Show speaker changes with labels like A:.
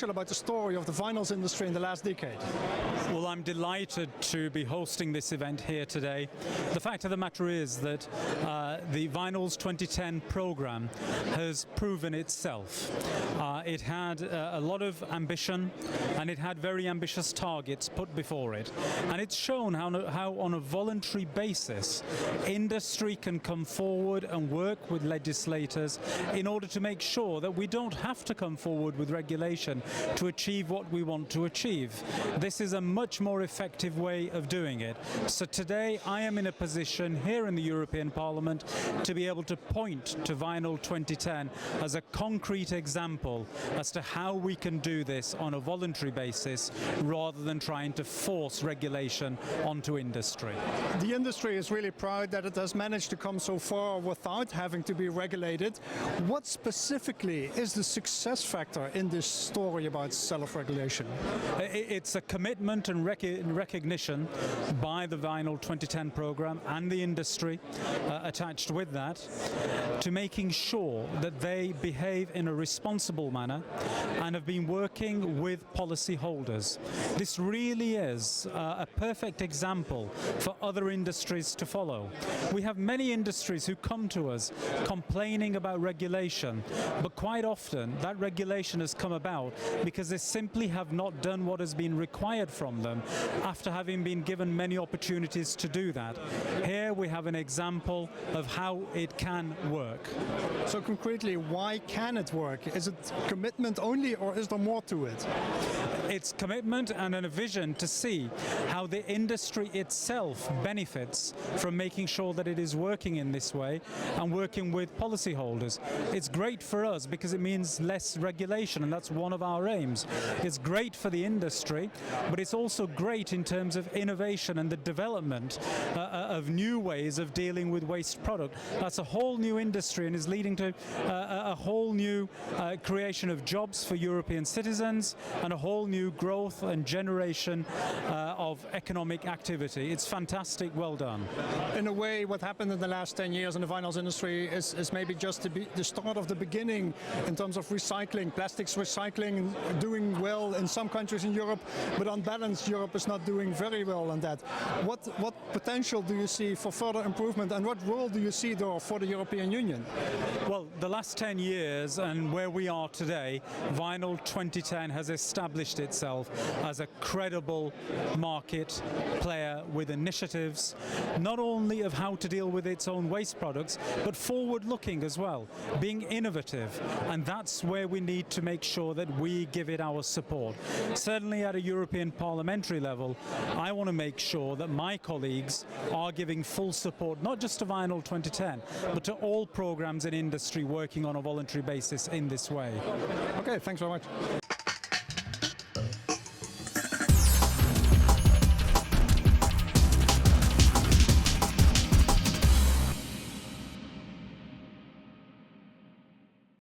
A: special about the story of the vinyls industry in the last decade?
B: Well, I'm delighted to be hosting this event here today. The fact of the matter is that the Vinyls 2010 program has proven itself. It had a lot of ambition, and it had very ambitious targets put before it. And it's shown how on a voluntary basis, industry can come forward and work with legislators in order to make sure that we don't have to come forward with regulation to achieve what we want to achieve. This is a much more effective way of doing it. So today I am in a position here in the European Parliament to be able to point to Vinyl 2010 as a concrete example as to how we can do this on a voluntary basis rather than trying to force regulation onto industry.
A: The industry is really proud that it has managed to come so far without having to be regulated. What specifically is the success factor in this story about self-regulation?
B: It's a commitment and recognition by the Vinyl 2010 program and the industry attached with that to making sure that they behave in a responsible manner and have been working with policy holders. This really is a perfect example for other industries to follow. We have many industries who come to us complaining about regulation, but quite often that regulation has come about because they simply have not done what has been required from them after having been given many opportunities to do that. Here we have an example of how it can work.
A: So concretely, why can it work? Is it commitment only, or is there more to it?
B: It's commitment and a vision to see how the industry itself benefits from making sure that it is working in this way and working with policyholders. It's great for us because it means less regulation, and that's one of our aims. It's great for the industry, but it's also great in terms of innovation and the development of new ways of dealing with waste product. That's a whole new industry and is leading to a whole new creation of jobs for European citizens and a whole new growth and generation of economic activity. It's fantastic, well done.
A: In a way, what happened in the last 10 years in the vinyls industry is maybe just the start of the beginning in terms of recycling, plastics recycling, doing well in some countries in Europe, but on balance Europe is not doing very well on that. What potential do you see for further improvement, and what role do you see though for the European Union?
B: Well, the last 10 years and where we are today, Vinyl 2010 has established itself as a credible market player with initiatives, not only of how to deal with its own waste products, but forward-looking as well, being innovative, and that's where we need to make sure that we give it our support. Certainly at a European parliamentary level, I want to make sure that my colleagues are giving full support, not just to Vinyl 2010, but to all programs in industry working on a voluntary basis in this way.
A: Okay, thanks very much.